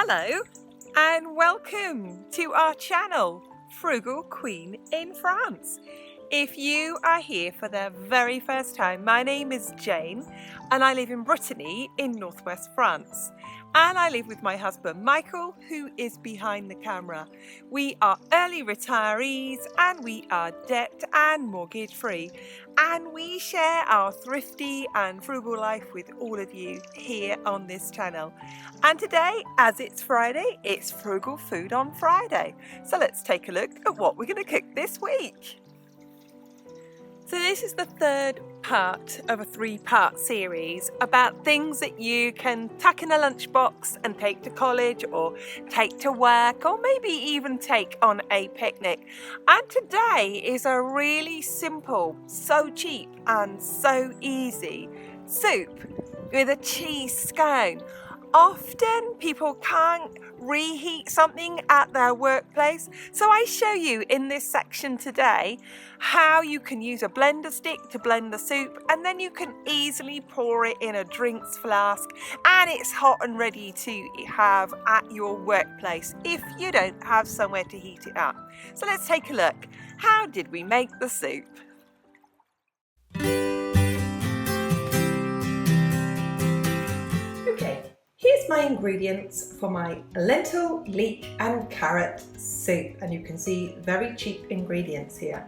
Hello and welcome to our channel, Frugal Queen in France. If you are here for the very first time, my name is Jane and I live in Brittany in northwest France. And I live with my husband Michael, who is behind the camera. We are early retirees and we are debt and mortgage free. And we share our thrifty and frugal life with all of you here on this channel. And today, as it's Friday, it's Frugal Food on Friday. So let's take a look at what we're going to cook this week. So this is the third part of a three-part series about things that you can tuck in a lunchbox and take to college or take to work or maybe even take on a picnic. And today is a really simple, so cheap and so easy soup with a cheese scone. Often people can't reheat something at their workplace, so I show you in this section today how you can use a blender stick to blend the soup, and then you can easily pour it in a drinks flask and it's hot and ready to have at your workplace if you don't have somewhere to heat it up. So let's take a look. How did we make the soup? Here's my ingredients for my lentil, leek and carrot soup, and you can see very cheap ingredients here.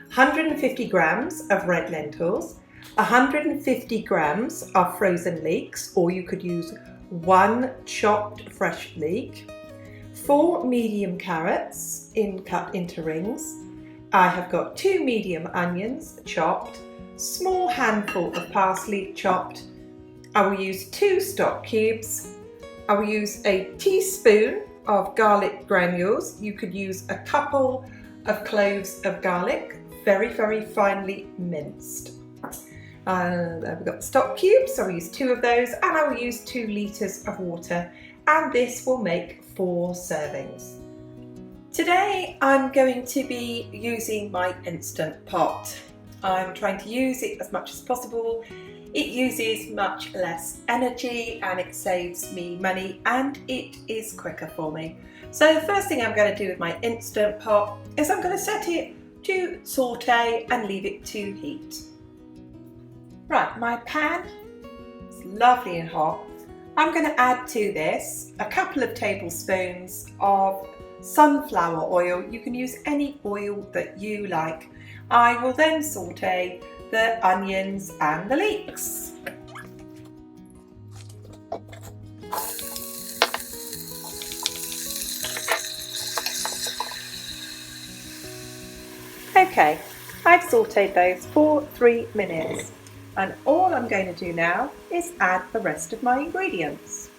150 grams of red lentils, 150 grams of frozen leeks, or you could use one chopped fresh leek, 4 medium carrots cut into rings. I have got 2 medium onions chopped, small handful of parsley chopped. I will use 2 stock cubes. I will use a teaspoon of garlic granules. You could use a couple of cloves of garlic, very, very finely minced. And I've got stock cubes, so I'll use 2 of those, and I will use 2 litres of water, and this will make 4 servings. Today I'm going to be using my Instant Pot. I'm trying to use it as much as possible. It uses much less energy and it saves me money and it is quicker for me. So the first thing I'm going to do with my Instant Pot is I'm going to set it to saute and leave it to heat. Right, my pan is lovely and hot. I'm going to add to this a couple of tablespoons of sunflower oil. You can use any oil that you like. I will then saute the onions and the leeks. Okay, I've sauteed those for 3 minutes, and all I'm going to do now is add the rest of my ingredients.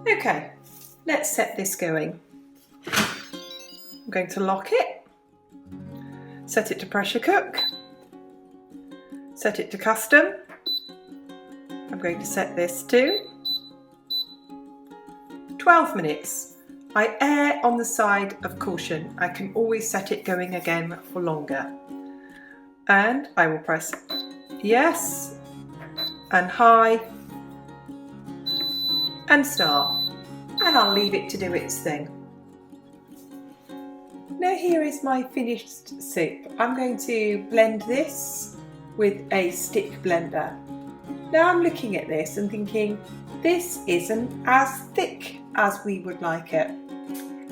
Okay, let's set this going. I'm going to lock it, set it to pressure cook, set it to custom. I'm going to set this to 12 minutes. I err on the side of caution. I can always set it going again for longer. And I will press yes and high and start. And I'll leave it to do its thing. Now here is my finished soup. I'm going to blend this with a stick blender. Now I'm looking at this and thinking, this isn't as thick as we would like it.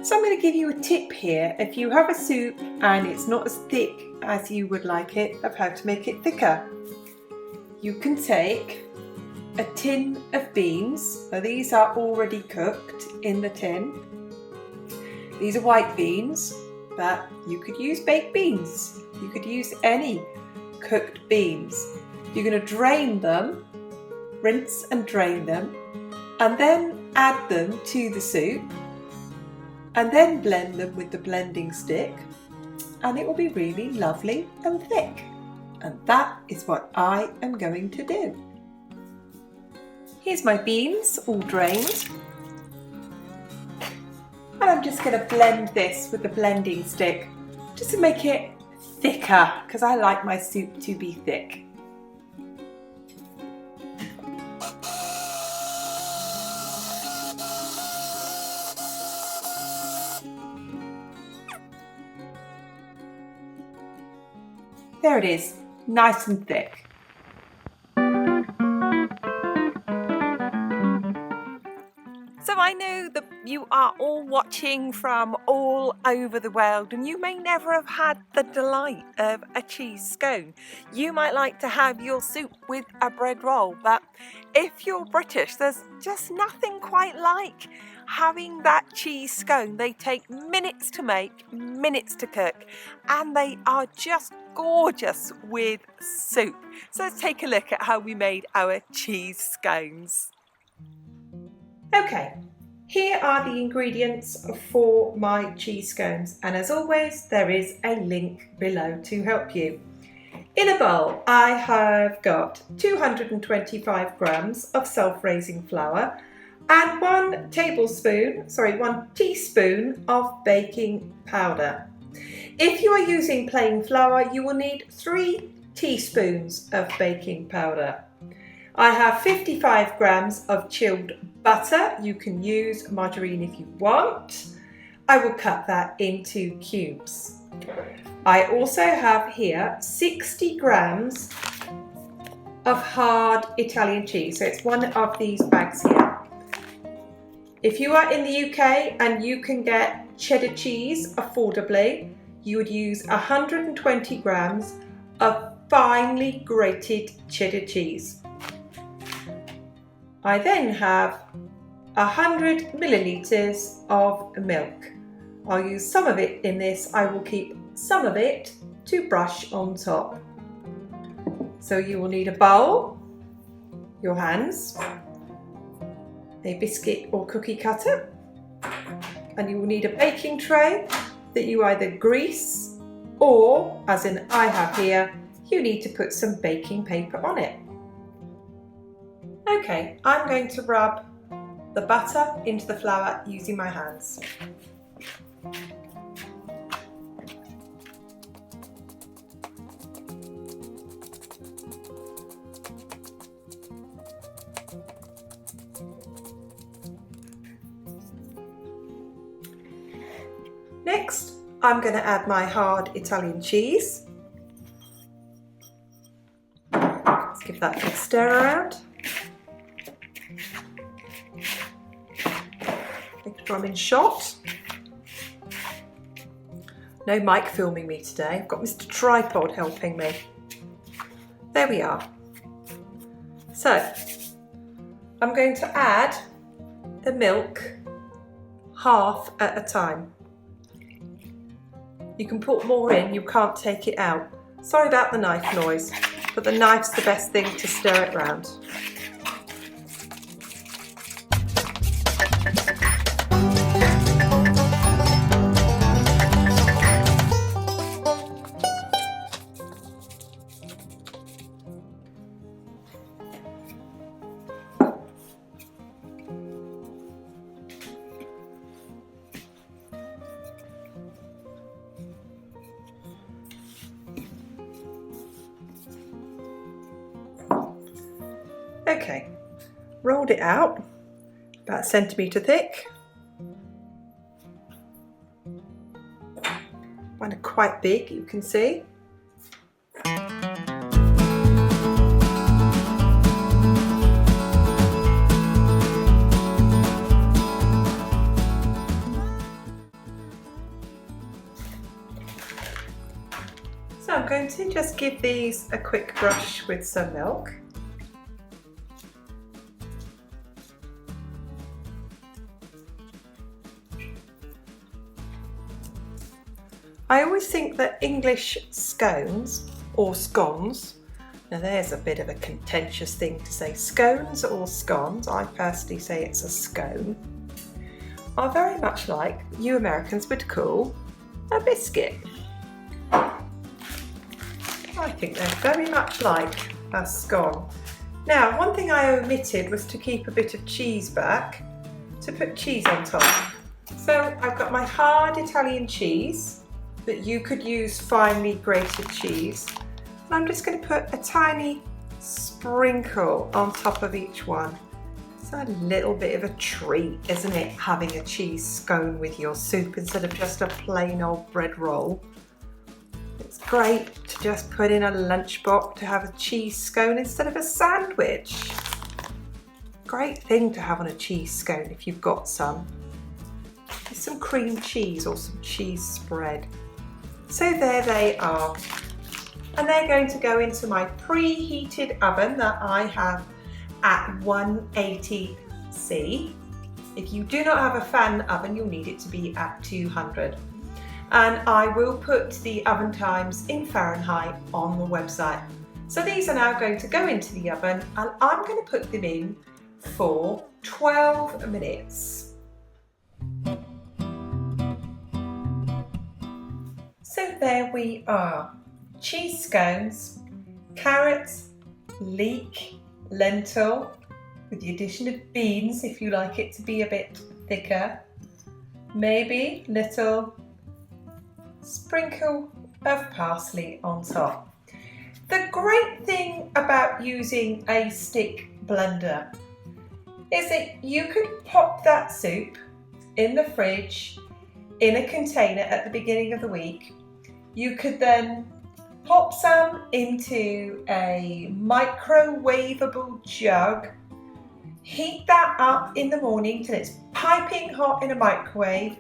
So I'm going to give you a tip here. If you have a soup and it's not as thick as you would like it, of how to make it thicker. You can take a tin of beans. So these are already cooked in the tin. These are white beans, but you could use baked beans. You could use any cooked beans. You're going to drain them, rinse and drain them, and then add them to the soup, and then blend them with the blending stick, and it will be really lovely and thick. And that is what I am going to do. Here's my beans all drained. And I'm just going to blend this with the blending stick just to make it thicker, because I like my soup to be thick. There it is, nice and thick. So I know that you are all watching from all over the world, and you may never have had the delight of a cheese scone. You might like to have your soup with a bread roll, but if you're British, there's just nothing quite like having that cheese scone. They take minutes to make, minutes to cook, and they are just gorgeous with soup. So let's take a look at how we made our cheese scones. Okay, here are the ingredients for my cheese scones, and as always there is a link below to help you. In a bowl I have got 225 grams of self-raising flour and 1 teaspoon of baking powder. If you are using plain flour, you will need 3 teaspoons of baking powder. I have 55 grams of chilled butter. You can use margarine if you want. I will cut that into cubes. I also have here 60 grams of hard Italian cheese. So it's one of these bags here. If you are in the UK and you can get cheddar cheese affordably, you would use 120 grams of finely grated cheddar cheese. I then have 100 millilitres of milk. I'll use some of it in this. I will keep some of it to brush on top. So you will need a bowl, your hands, a biscuit or cookie cutter, and you will need a baking tray that you either grease or, as in I have here, you need to put some baking paper on it. Okay, I'm going to rub the butter into the flour using my hands. Next, I'm going to add my hard Italian cheese. Let's give that a good stir around. Make sure I'm in shot. No mic filming me today. I've got Mr. Tripod helping me. There we are. So, I'm going to add the milk half at a time. You can put more in, you can't take it out. Sorry about the knife noise, but the knife's the best thing to stir it round. Okay, rolled it out, about a centimetre thick. Mine are quite big, you can see. So I'm going to just give these a quick brush with some milk. I always think that English scones or scones, now there's a bit of a contentious thing to say, scones or scones, I personally say it's a scone, are very much like you Americans would call a biscuit. I think they're very much like a scone. Now, one thing I omitted was to keep a bit of cheese back to put cheese on top. So I've got my hard Italian cheese, but you could use finely grated cheese. And I'm just going to put a tiny sprinkle on top of each one. It's a little bit of a treat, isn't it, having a cheese scone with your soup instead of just a plain old bread roll. It's great to just put in a lunchbox to have a cheese scone instead of a sandwich. Great thing to have on a cheese scone if you've got some. With some cream cheese or some cheese spread. So there they are. And they're going to go into my preheated oven that I have at 180°C. If you do not have a fan oven, you'll need it to be at 200. And I will put the oven times in Fahrenheit on the website. So these are now going to go into the oven and I'm going to put them in for 12 minutes. So there we are. Cheese scones, carrots, leek, lentil, with the addition of beans if you like it to be a bit thicker. Maybe little sprinkle of parsley on top. The great thing about using a stick blender is that you could pop that soup in the fridge in a container at the beginning of the week. You could then pop some into a microwavable jug, heat that up in the morning till it's piping hot in a microwave,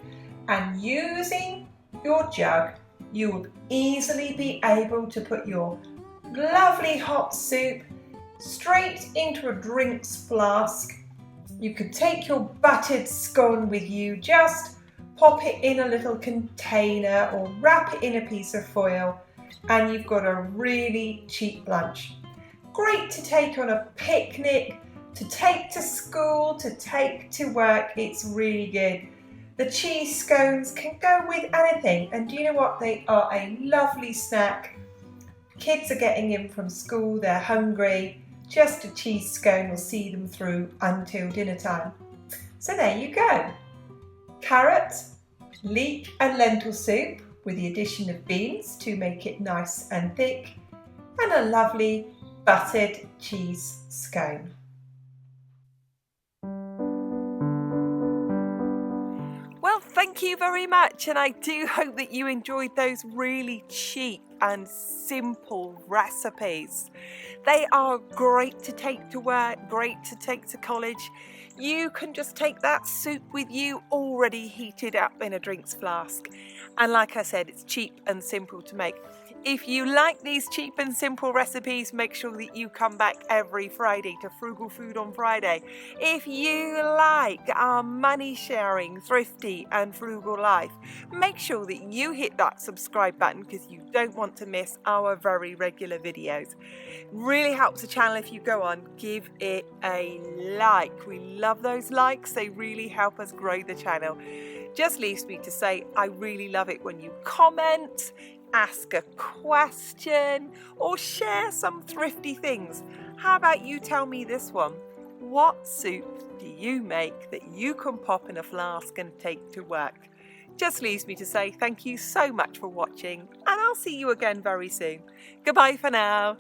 and using your jug, you will easily be able to put your lovely hot soup straight into a drinks flask. You could take your buttered scone with you, just pop it in a little container or wrap it in a piece of foil, and you've got a really cheap lunch. Great to take on a picnic, to take to school, to take to work. It's really good. The cheese scones can go with anything, and do you know what? They are a lovely snack. Kids are getting in from school, they're hungry. Just a cheese scone will see them through until dinner time. So there you go. Carrot, leek and lentil soup with the addition of beans to make it nice and thick, and a lovely buttered cheese scone. Well, thank you very much, and I do hope that you enjoyed those really cheap and simple recipes. They are great to take to work, great to take to college. You can just take that soup with you already heated up in a drinks flask. And like I said, it's cheap and simple to make. If you like these cheap and simple recipes, make sure that you come back every Friday to Frugal Food on Friday. If you like our money sharing, thrifty and frugal life, make sure that you hit that subscribe button because you don't want to miss our very regular videos. Really helps the channel if you go on, give it a like. We love those likes, they really help us grow the channel. Just leaves me to say I really love it when you comment, ask a question, or share some thrifty things. How about you tell me this one? What soup do you make that you can pop in a flask and take to work? Just leaves me to say thank you so much for watching, and I'll see you again very soon. Goodbye for now.